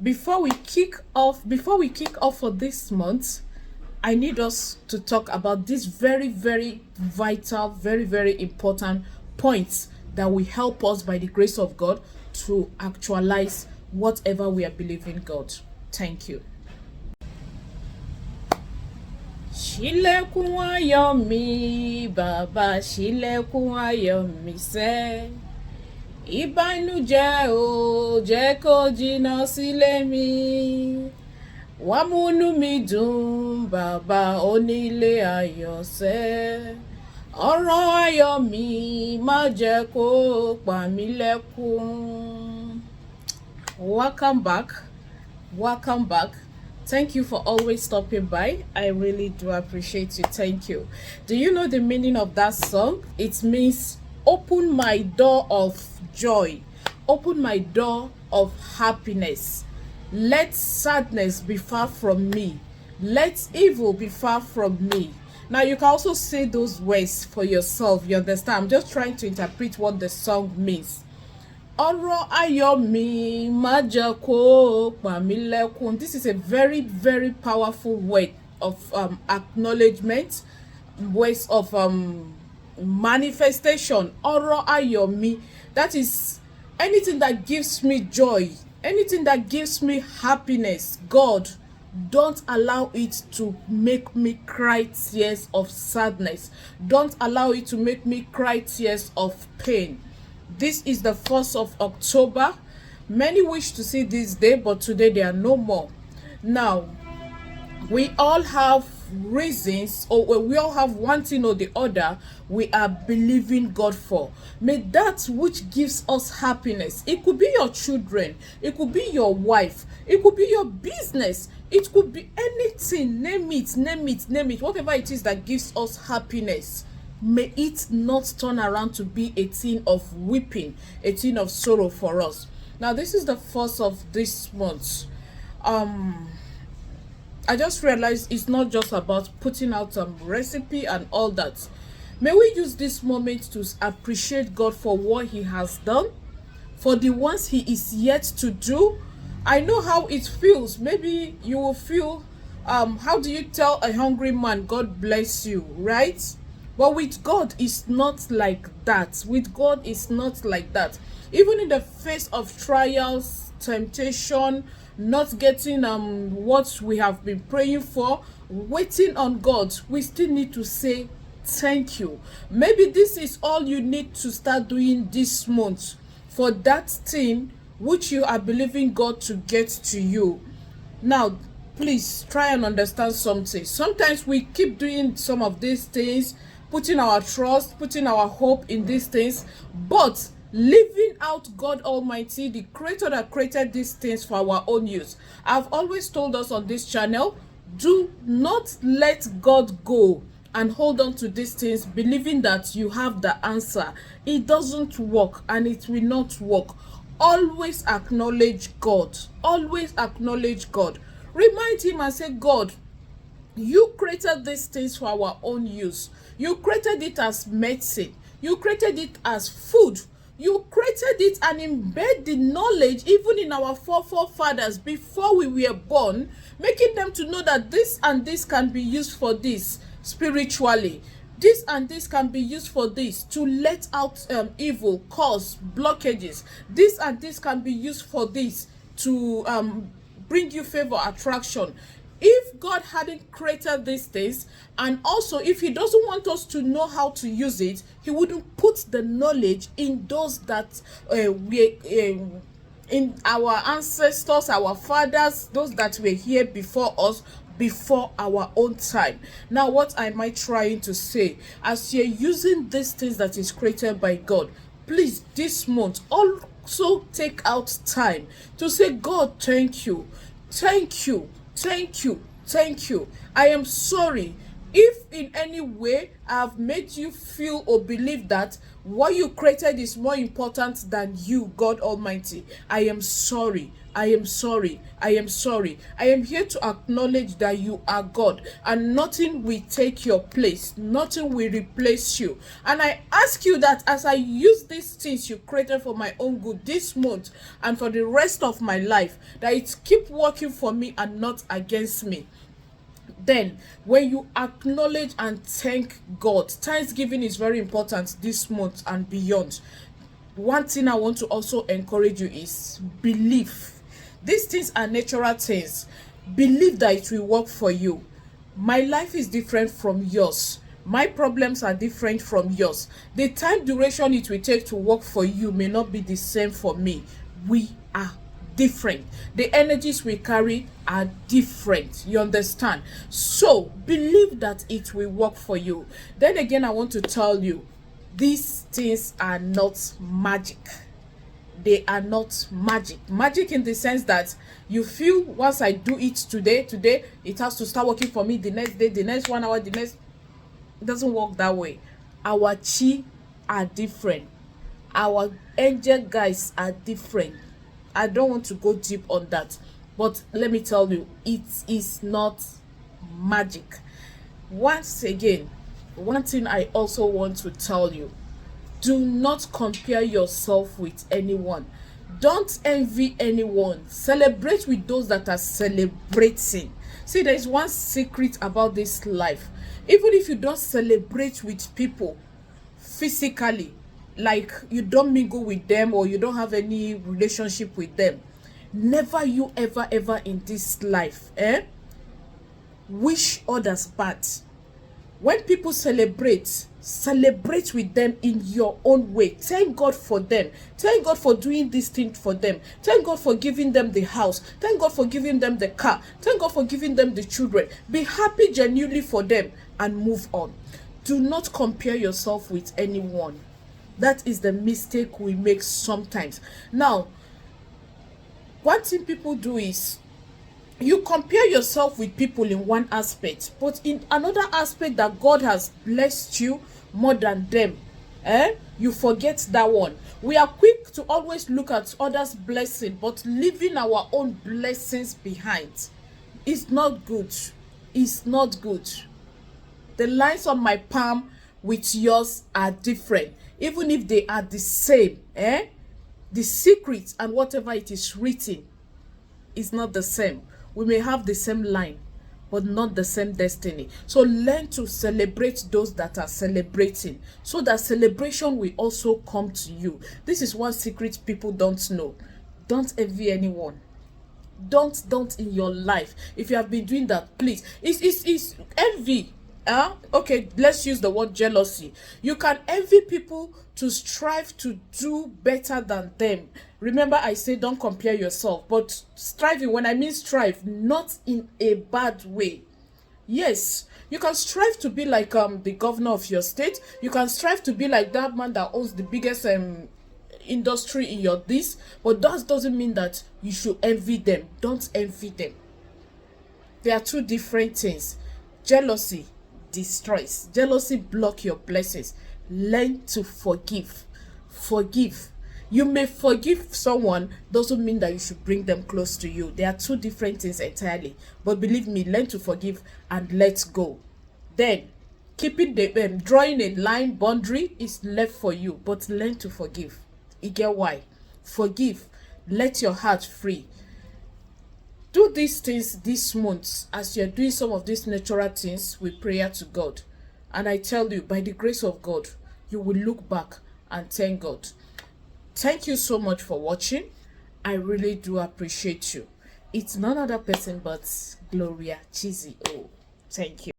Before we kick off for this month, I need us to talk about this very, very vital, very, very important points that will help us by the grace of God to actualize whatever we are believing God. Thank you. Ṣílẹ̀kùn ayọ̀ mi, bàbá ṣílẹ̀kùn ayọ̀ mi sẹ́. Ìbànújẹ́ ò jẹ́ kó jìnnà sílé mi. Wá múnú mi dùn, bàbá onílé ayọ̀ sẹ́. Ọ̀rọ̀ ayọ̀ mi má jẹ́ kó pa mí lẹ́kún. Welcome back. Welcome back. Thank you for always stopping by. I really do appreciate you. Thank you. Do you know the meaning of that song? It means open my door of joy. Open my door of happiness. Let sadness be far from me. Let evil be far from me. Now you can also say those words for yourself. You understand? I'm just trying to interpret what the song means. Ọ̀rọ̀ ayọ̀ mi má jẹ́ kó pa mí lẹ́kún. This is a very, very powerful word of acknowledgement, words of manifestation. Ọ̀rọ̀ ayọ̀ mi, that is anything that gives me joy, anything that gives me happiness. God, don't allow it to make me cry tears of sadness. Don't allow it to make me cry tears of pain. This is the 1st of October. Many wish to see this day, but today they are no more. Now, we all have reasons, or we all have one thing or the other we are believing God for. May that which gives us happiness, it could be your children, it could be your wife, it could be your business, it could be anything, name it, whatever it is that gives us happiness. May it not turn around to be a thing of weeping, a thing of sorrow for us. Now, this is the 1st of this month. I just realized it's not just about putting out some recipe and all that. May we use this moment to appreciate God for what He has done, for the ones He is yet to do. I know how it feels. Maybe you will feel, how do you tell a hungry man, God bless you, right? But with God, it's not like that. With God, it's not like that. Even in the face of trials, temptation, not getting what we have been praying for, waiting on God, we still need to say thank you. Maybe this is all you need to start doing this month for that thing which you are believing God to get to you. Now, please try and understand something. Sometimes we keep doing some of these things, putting our trust, putting our hope in these things, but leaving out God Almighty, the creator that created these things for our own use. I've always told us on this channel, do not let God go and hold on to these things believing that you have the answer. It doesn't work, and it will not work. Always acknowledge God. Always acknowledge God. Remind Him and say, God, you created these things for our own use. You created it as medicine. You created it as food. You created it and embed the knowledge even in our forefathers before we were born, making them to know that this and this can be used for this spiritually. This and this can be used for this, to let out evil, cause blockages. This and this can be used for this, to bring you favor, attraction. If God hadn't created these things, and also if He doesn't want us to know how to use it, He wouldn't put the knowledge in those that in our ancestors, our fathers, those that were here before us, before our own time. Now, what am I trying to say? As you're using these things that is created by God, please, this month, also take out time to say, God, thank you, thank you, thank you, thank you. I am sorry if in any way I have made you feel or believe that what you created is more important than you, God Almighty. I am sorry. I am sorry. I am sorry. I am here to acknowledge that you are God and nothing will take your place. Nothing will replace you. And I ask you that as I use these things you created for my own good this month and for the rest of my life, that it keep working for me and not against me. Then when you acknowledge and thank God, thanksgiving is very important this month and beyond. One thing I want to also encourage you is belief. These things are natural things. Believe that it will work for you. My life is different from yours. My problems are different from yours. The time duration it will take to work for you may not be the same for me. We are different. The energies we carry are different. You understand? So believe that it will work for you. Then again, I want to tell you, these things are not magic. They are not magic. Magic in the sense that you feel once I do it today, it has to start working for me the next day, the next 1 hour, the next. It doesn't work that way. Our chi are different. Our angel guys are different. I don't want to go deep on that, but let me tell you, it is not magic. Once again, one thing I also want to tell you, do not compare yourself with anyone. Don't envy anyone. Celebrate with those that are celebrating. See, there is one secret about this life. Even if you don't celebrate with people physically, like you don't mingle with them or you don't have any relationship with them, never you ever in this life wish others bad. When people celebrate with them in your own way. Thank God for them. Thank God for doing this thing for them. Thank God for giving them the house. Thank God for giving them the car. Thank God for giving them the children. Be happy genuinely for them and move on. Do not compare yourself with anyone. That is the mistake we make sometimes. Now, one thing people do is you compare yourself with people in one aspect, but in another aspect that God has blessed you more than them, you forget that one. We are quick to always look at others' blessing, but leaving our own blessings behind is not good. It's not good. The lines on my palm with yours are different, even if they are the same. The secret and whatever it is written is not the same. We may have the same line, but not the same destiny. So learn to celebrate those that are celebrating, so that celebration will also come to you. This is one secret people don't know. Don't envy anyone. Don't in your life. If you have been doing that, please. It's envy. Okay, let's use the word jealousy. You can envy people to strive to do better than them. Remember, I say don't compare yourself, but striving, when I mean strive, not in a bad way. Yes, you can strive to be like the governor of your state. You can strive to be like that man that owns the biggest industry in your this, but that doesn't mean that you should envy them. Don't envy them. They are two different things. Jealousy destroys. Jealousy blocks your blessings. Learn to forgive. Forgive. You may forgive someone, doesn't mean that you should bring them close to you. They are two different things entirely. But believe me, learn to forgive and let go. Then, keeping the drawing a line boundary is left for you, but learn to forgive. You get why? Forgive. Let your heart free. Do these things this month as you're doing some of these natural things with prayer to God. And I tell you, by the grace of God, you will look back and thank God. Thank you so much for watching. I really do appreciate you. It's none other person but Gloria Chizzy. Oh, thank you.